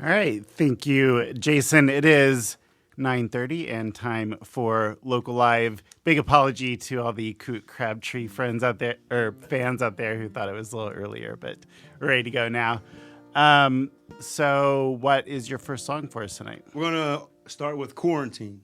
All right. Thank you, Jason. It is 9:30 and time for Local Live. Big apology to all the Coot-Crabtree friends out there, or fans out there who thought it was a little earlier, but we're ready to go now. So what is your first song for us tonight? We're going to start with Quarantine.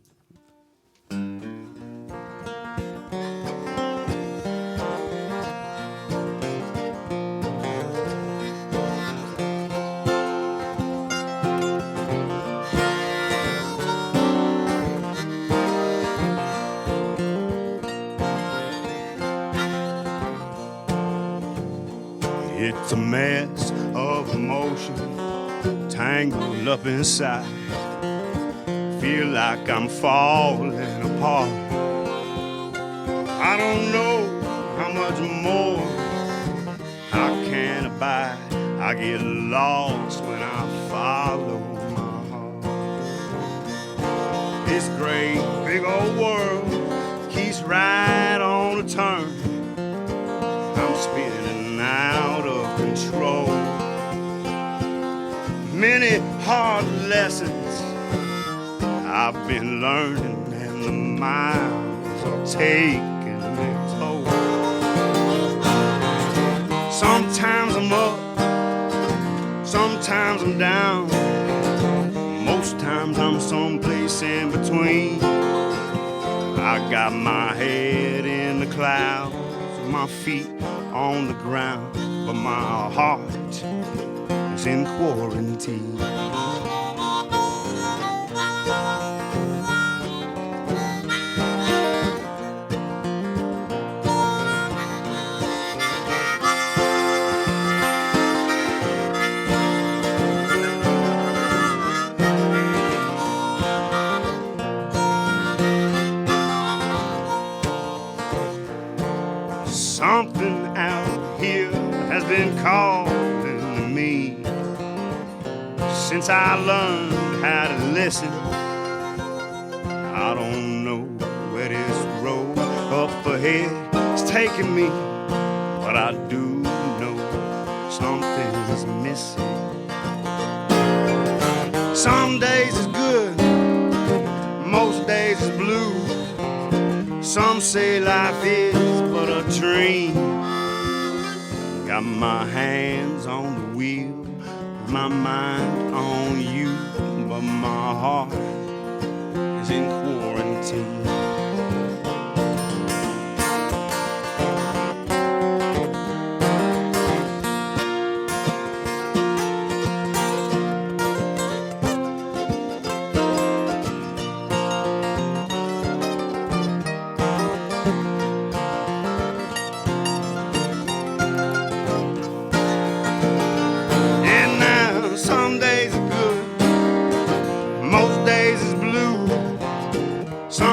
It's a mess of emotion tangled up inside. Feel like I'm falling apart. I don't know how much more I can abide. I get lost when I follow my heart. This great big old world keeps right on a turn. I'm spinning out of control. Many hard lessons I've been learning, and the miles are taking their toll. Sometimes I'm up, sometimes I'm down. Most times I'm someplace in between. I got my head in the clouds, my feet on the ground, but my heart is in quarantine. Something out here has been calling me since I learned how to listen. I don't know where this road up ahead is taking me, but I do know something's missing. Some days is good, most days is blue. Some say life is but a dream. Got my hands on the wheel, my mind on you, but my heart is in quarantine.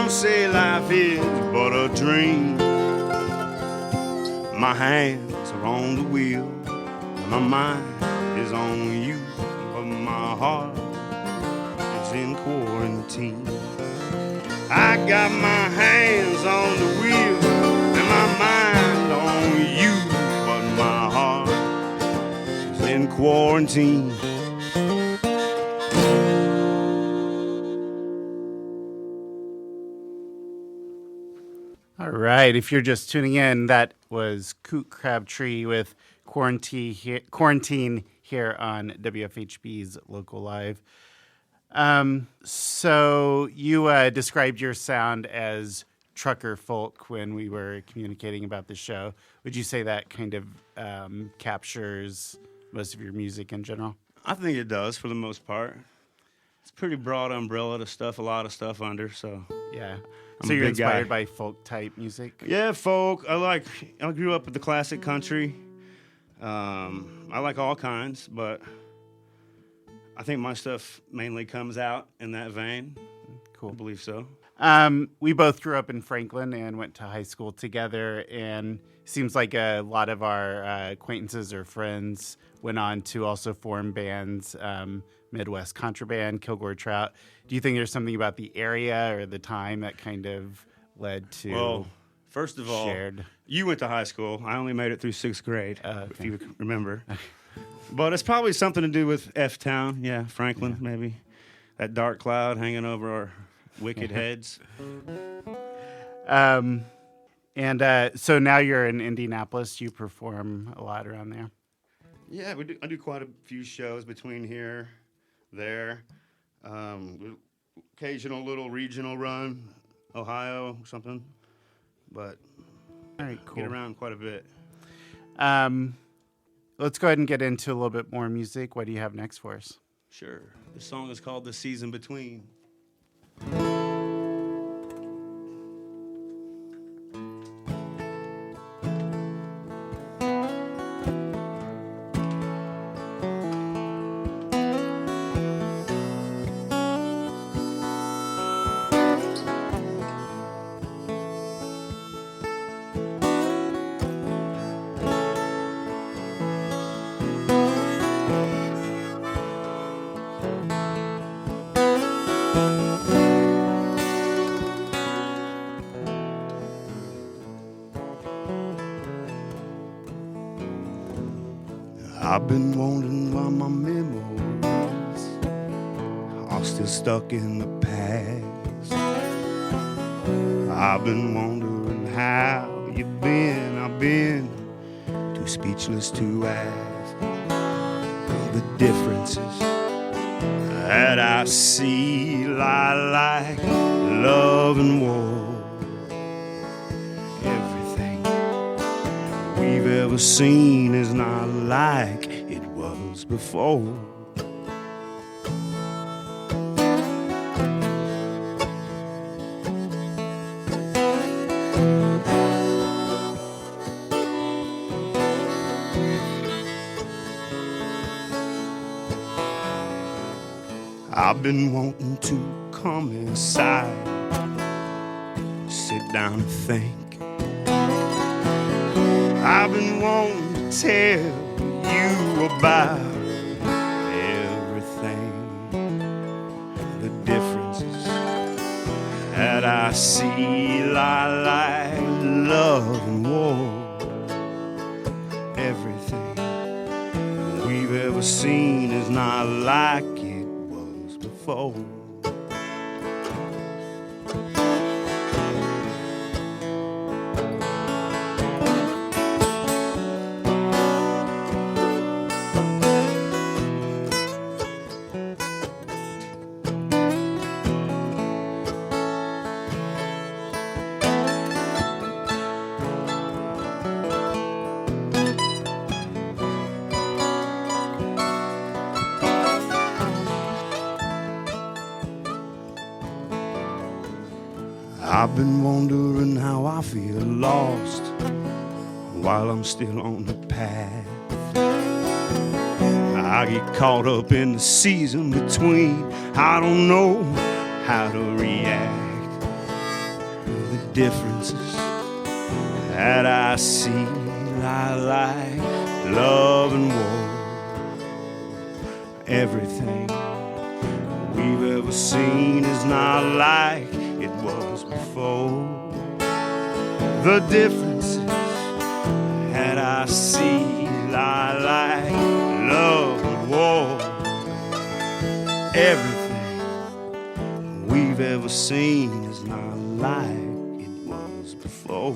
Say life is but a dream. My hands are on the wheel, my mind is on you, but my heart is in quarantine. I got my hands on the wheel and my mind on you, but my heart is in quarantine. All right. If you're just tuning in, that was Coot-Crabtree with Quarantine here on WFHB's Local Live. So you described your sound as trucker folk when we were communicating about the show. Would you say that kind of captures most of your music in general? I think it does for the most part. It's a pretty broad umbrella to stuff a lot of stuff under, so yeah. I'm so you're inspired guy. by folk type music? Yeah, folk. I grew up with the classic country. I like all kinds, but I think my stuff mainly comes out in that vein. Cool. I believe so. We both grew up in Franklin and went to high school together, and seems like a lot of our acquaintances or friends went on to also form bands, Midwest Contraband, Kilgore Trout. Do you think there's something about the area or the time that kind of led to Well, first of all, shared? You went to high school. I only made it through 6th grade, Okay. if you remember. But it's probably something to do with F-Town. Yeah, Franklin, maybe. That dark cloud hanging over our wicked heads. So now you're in Indianapolis. You perform a lot around there. Yeah, I do quite a few shows between here, there. Occasional little regional run, Ohio, something. But all right, cool. Get around quite a bit. Let's go ahead and get into a little bit more music. What do you have next for us? Sure. The song is called The Season Between. I've been wondering why my memories are still stuck in the past. I've been wondering how you've been. I've been too speechless to ask. The differences that I see lie like love and war. We've ever seen is not like it was before. I've been wanting to come inside, sit down and think. I've been wanting to tell you about everything, the differences that I see lie like love and war. Everything we've ever seen is not like it was before. I've been wondering how I feel lost while I'm still on the path. I get caught up in the season between. I don't know how to react. The differences that I see lie like love and war. Everything we've ever seen is not like it was before. The differences that I see lie like love and war. Everything we've ever seen is not like it was before.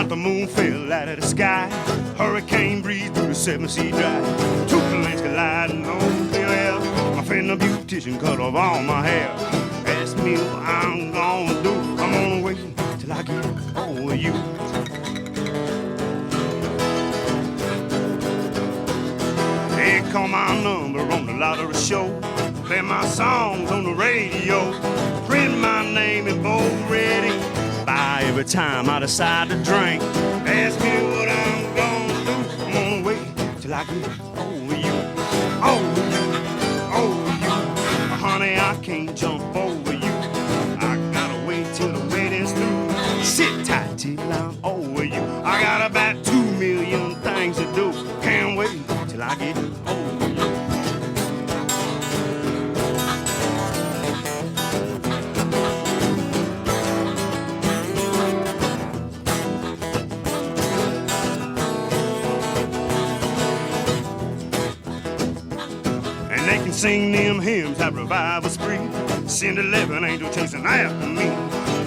The moon fell out of the sky. Her hurricane breeze through the 7-sea drive. Two planes colliding on the air. My friend the beautician cut off all my hair. Ask me what I'm gonna do. I'm gonna wait till I get over you. They call my number on the lottery show. Play my songs on the radio. Print my name in bold red ink. Buy every time I decide to drink. Ask me what I'm gonna do. I'm gonna wait till I get over you. Over you, over you. Honey, I can't jump over you. I gotta wait till the waiting's through. Sit tight till I'm over you. I got about 2 million things to do. Can't wait till I get over you. Sing them hymns, have revival spree. Send 11 angels chasing after me.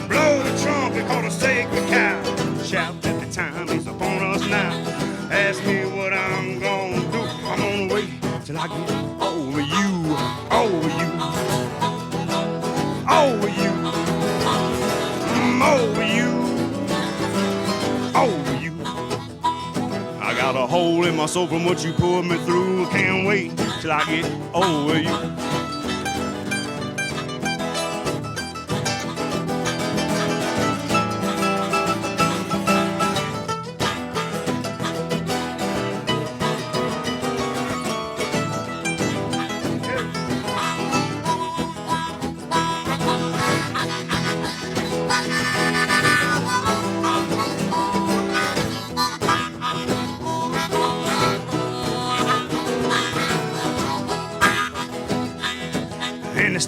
Blow the trumpet, call a sacred cow. Shout that the time is upon us now. Ask me what I'm gonna do. I'm gonna wait till I get over you. Over you. Over you. Over you. Over you. I got a hole in my soul from what you pulled me through. Can't wait till I get over you.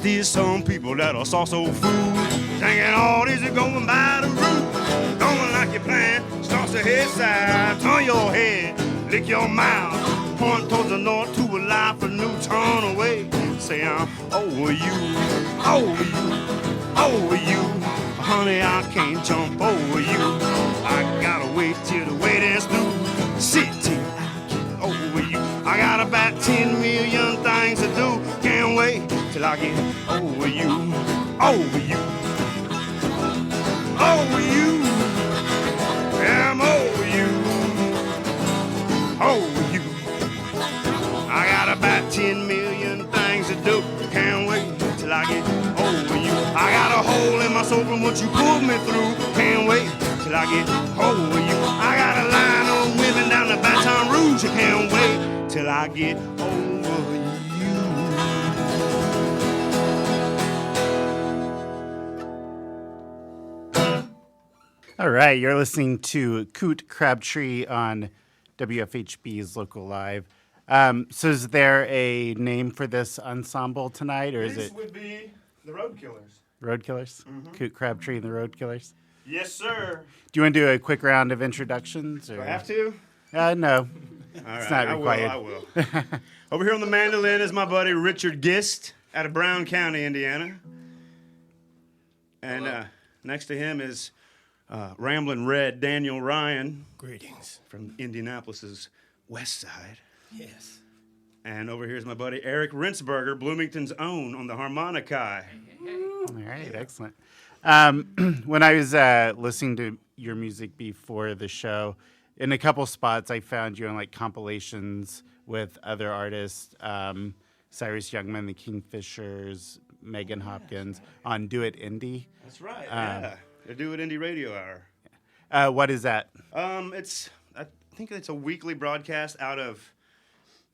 There's some people that are sauce old food, thinking all this is going by the route. Going like you plan, starts to head side, turn your head, lick your mouth, point towards the north to a life anew, turn away, say I'm over you, over you, over you. Honey, I can't jump over you. I gotta wait till the waiting's through. Sit till I get over you. I got about 10 million things to do. Can't wait till I get over you, over you, over you. Yeah, I'm over you, over you. I got about 10 million things to do. Can't wait till I get over you. I got a hole in my soul from what you pulled me through. Can't wait till I get over you. I got a line of women down the Baton Rouge. You can't wait till I get over you. All right, you're listening to Coot-Crabtree on WFHB's Local Live. So is there a name for this ensemble tonight, or is it? This would be the Road Killers. Road Killers? Mm-hmm. Coot-Crabtree and the Road Killers? Yes, sir. Do you want to do a quick round of introductions? Or? Do I have to? No. All It's right, not required. I will. Over here on the mandolin is my buddy Richard Gist out of Brown County, Indiana. And next to him is Ramblin' Red Daniel Ryan. Greetings. From Indianapolis's west side. Yes. And over here is my buddy Eric Rinsberger, Bloomington's own, on the harmonica. All right, excellent. When I was listening to your music before the show, in a couple spots I found you on like compilations with other artists, Cyrus Youngman, the Kingfishers, Megan Hopkins, on Do It Indie. That's right, yeah. The Do It Indie Radio Hour. What is that? I think it's a weekly broadcast out of,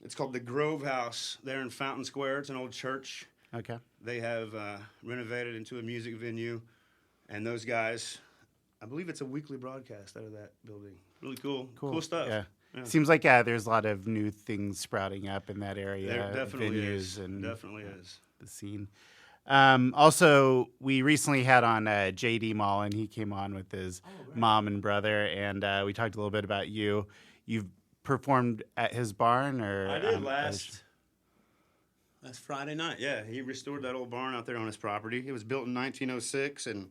it's called the Grove House there in Fountain Square. It's an old church. Okay. They have renovated into a music venue, and those guys, I believe it's a weekly broadcast out of that building. Really cool stuff. Yeah. Seems like there's a lot of new things sprouting up in that area. There definitely venues is. And Definitely is. The scene. Also, we recently had on J.D. Mullen. He came on with his mom and brother, and we talked a little bit about you. You've performed at his barn, or I did last Friday night. Yeah, he restored that old barn out there on his property. It was built in 1906, and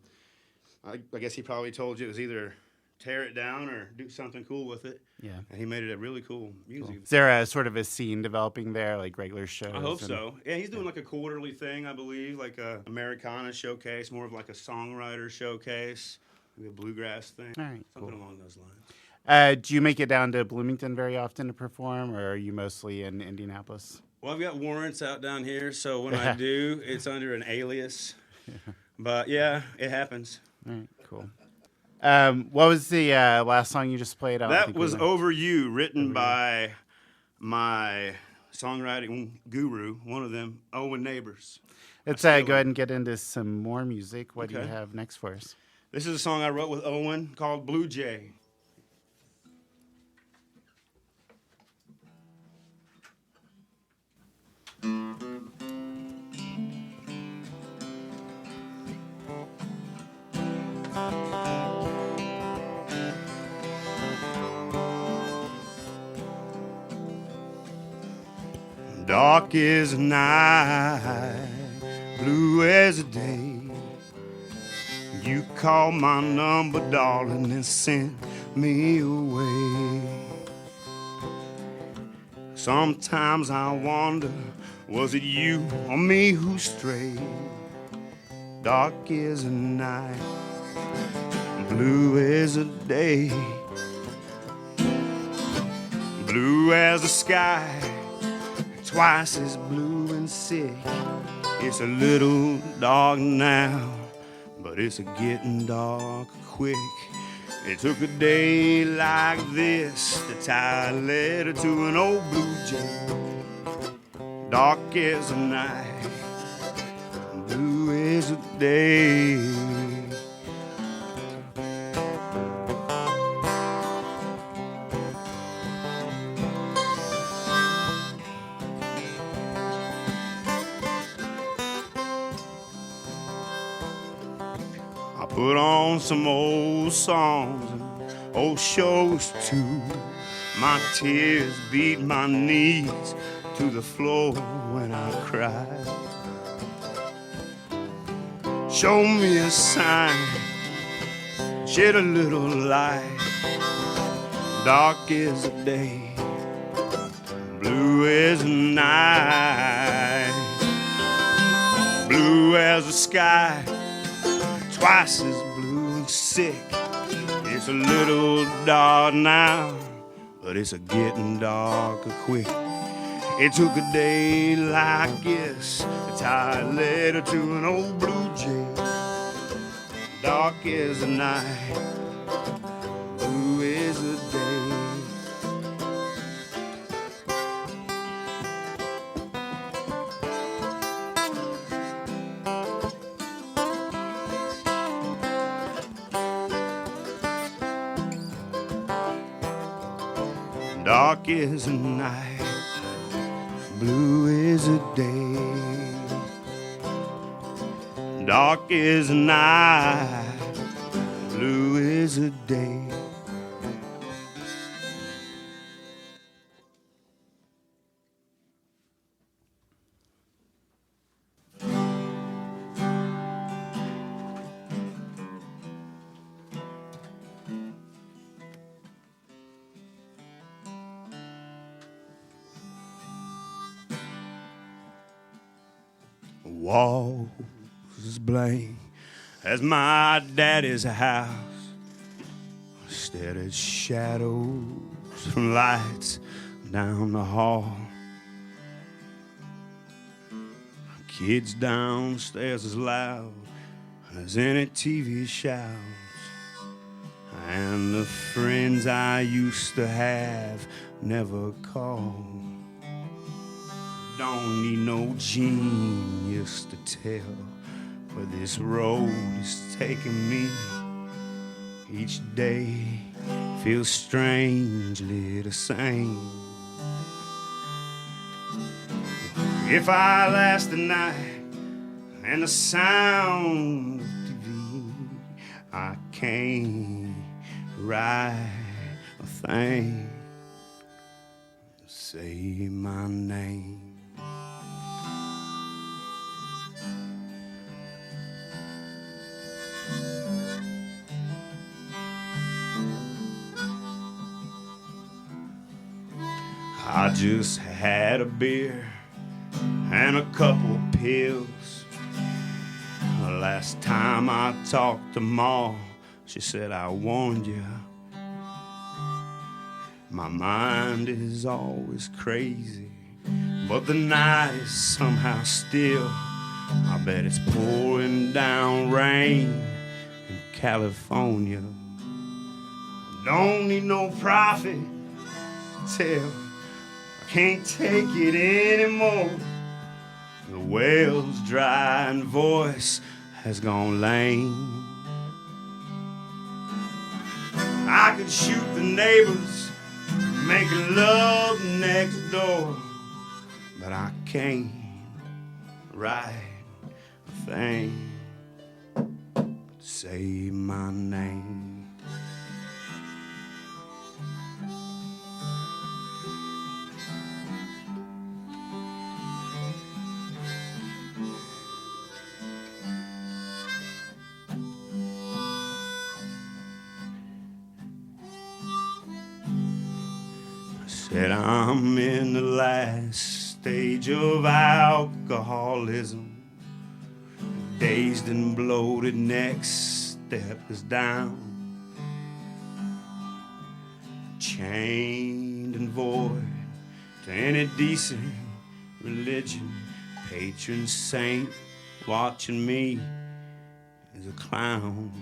I guess he probably told you it was either tear it down or do something cool with it. Yeah. And he made it a really cool music. Is there a sort of a scene developing there, like regular shows? I hope so. Yeah, he's doing like a quarterly thing, I believe, like a Americana showcase, more of like a songwriter showcase, maybe a bluegrass thing, All right, something along those lines. Do you make it down to Bloomington very often to perform, or are you mostly in Indianapolis? Well, I've got warrants out down here, so when I do, it's under an alias. But yeah, it happens. All right, cool. What was the last song you just played? That was Over You, written by my songwriting guru, one of them, Owen Neighbors. Let's go ahead and get into some more music. What do you Okay. have next for us? This is a song I wrote with Owen called Blue Jay. Dark as a night, blue as a day. You called my number, darling, and sent me away. Sometimes I wonder, was it you or me who strayed? Dark as a night, blue as a day. Blue as the sky, twice as blue and sick. It's a little dark now, but it's a getting dark quick. It took a day like this to tie a letter to an old blue jay. Dark as a night, blue as a day. I put on some old songs and old shows too. My tears beat my knees to the floor when I cried. Show me a sign, shed a little light. Dark as a day, blue as a night. Blue as the sky, twice as blue and sick. It's a little dark now, but it's a getting darker quick. It took a day like this to tie a letter to an old blue jay. Dark as a night, blue as a day. Dark as a night, blue as a day. Dark as a night, blue as a day. Walls as blank as my daddy's house, steady shadows from lights down the hall. Kids downstairs as loud as any TV shouts, and the friends I used to have never called. Don't need no genius to tell where this road is taking me. Each day feels strangely the same. If I last the night and the sound of TV, I can't write a thing to say my name. I just had a beer and a couple of pills. The last time I talked to Ma, she said, I warned you. My mind is always crazy, but the night is somehow still. I bet it's pouring down rain in California. Don't need no prophet to tell. I can't take it anymore. The well's dry and voice has gone lame. I could shoot the neighbors, making love next door, but I can't write a thing to say my name. Said I'm in the last stage of alcoholism. Dazed and bloated, next step is down. Chained and void to any decent religion. Patron saint watching me as a clown.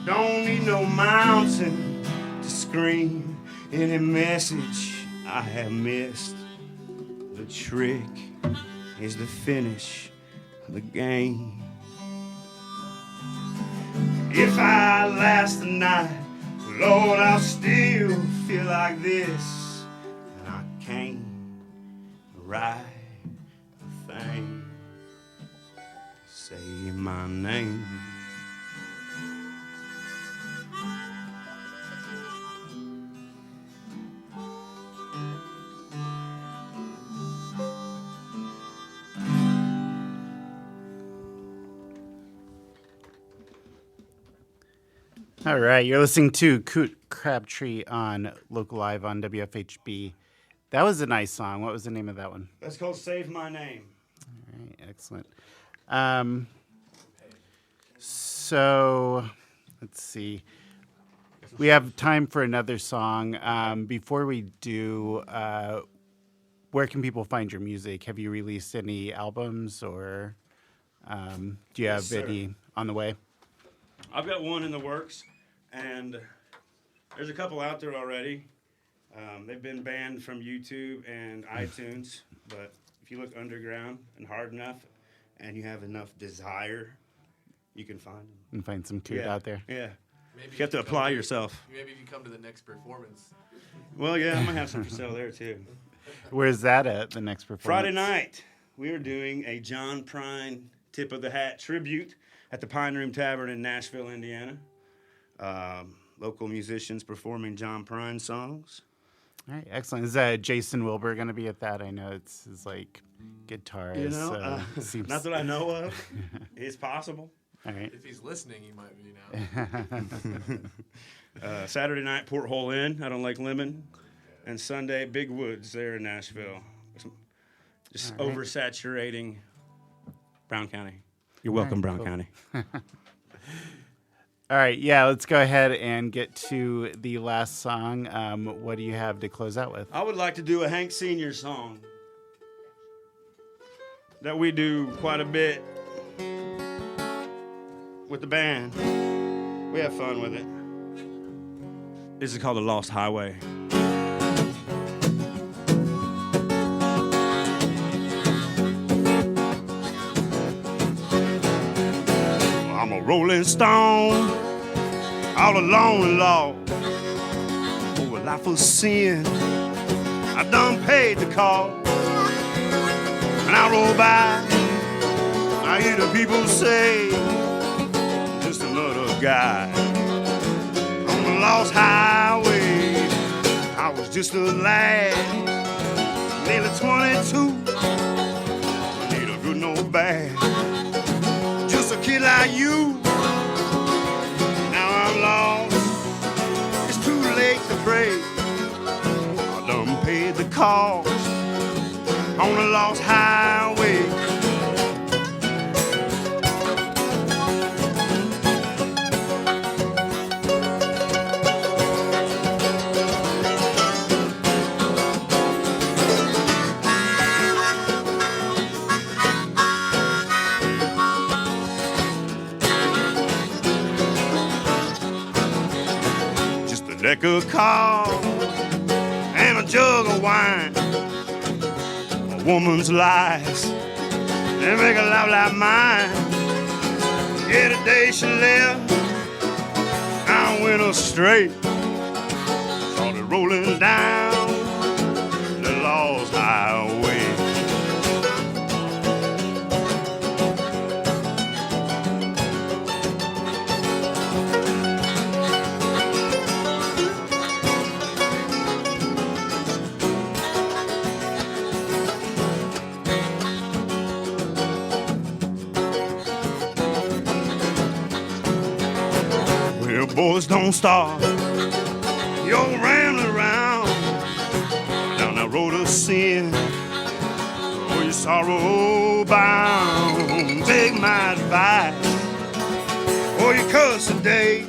Don't need no mountain to scream any message I have missed. The trick is the finish of the game. If I last the night, Lord, I'll still feel like this. And I can't write a thing to say my name. All right, you're listening to Coot-Crabtree on Local Live on WFHB. That was a nice song. What was the name of that one? That's called Save My Name. All right, excellent. So, let's see. We have time for another song. Before we do, where can people find your music? Have you released any albums, or do you have any on the way? I've got one in the works, and there's a couple out there already. They've been banned from YouTube and iTunes, but if you look underground and hard enough, and you have enough desire, you can find them. And find some Coot out there. Yeah. Maybe you have to apply yourself. Maybe if you come to the next performance. Well, yeah, I might have some for sale there, too. Where's that at, the next performance? Friday night, we are doing a John Prine Tip of the Hat tribute at the Pine Room Tavern in Nashville, Indiana. Local musicians performing John Prine songs. All right, excellent. Is Jason Wilbur going to be at that? I know it's his, guitarist. You know, seems... not that I know of. It's possible. All right. If he's listening, he might be now. Saturday night, Porthole Inn out on Lake Lemon. And Sunday, Big Woods there in Nashville. Just oversaturating Brown County. You're welcome, Brown County. All right, yeah, let's go ahead and get to the last song. What do you have to close out with? I would like to do a Hank Sr. song that we do quite a bit with the band. We have fun with it. This is called The Lost Highway. I'm a rolling stone, all alone and lost. For a life of sin, I done paid the cost. And I roll by, I hear the people say, just another guy on the lost highway. I was just a lad, nearly 22. I need a good, no bad. Just a kid like you. Now I'm lost. It's too late to pray. I done paid cause on a lost highway. Deck of cards and a jug of wine. A woman's lies, they make a love like mine. Yeah, the day she left, I went astray. Started rolling down the lost highway. Boys, don't stop. You're rambling around down that road of sin. Oh, your sorrow bound. Take my advice. Oh, you cuss today.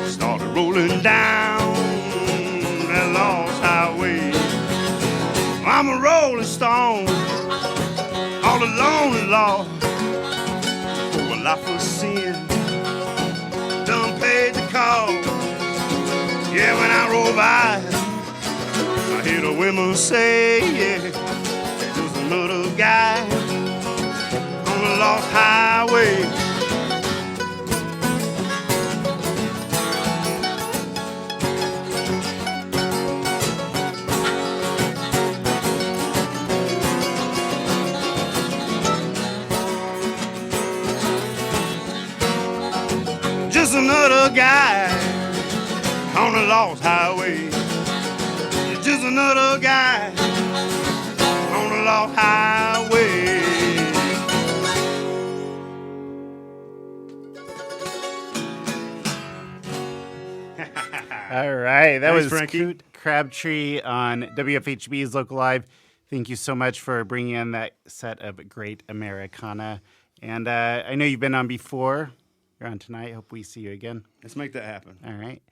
Started rolling down that lost highway. I'm a rolling stone, all alone and lost. Oh, a life of sin. Done paid the cost. Yeah, when I roll by, I hear the women say, yeah, there's another guy on the lost highway. Just another guy on the lost highway. Just another guy on the lost highway. All right, that Thanks, was Frankie. Coot-Crabtree on WFHB's Local Live. Thank you so much for bringing in that set of great Americana. And I know you've been on before. You're on tonight. Hope we see you again. Let's make that happen. All right.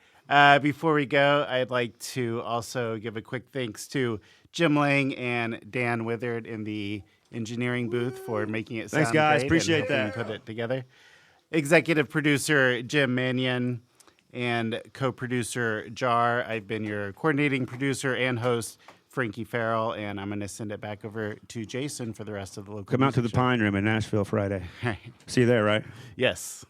Before we go, I'd like to also give a quick thanks to Jim Lang and Dan Withard in the engineering booth for making it sound Thanks, guys. great Appreciate and helping that. put it together. Executive producer Jim Mannion and co-producer Jar. I've been your coordinating producer and host, Frankie Farrell, and I'm going to send it back over to Jason for the rest of the local Come out to the music show. Pine Room in Nashville Friday. All right. See you there, right? Yes.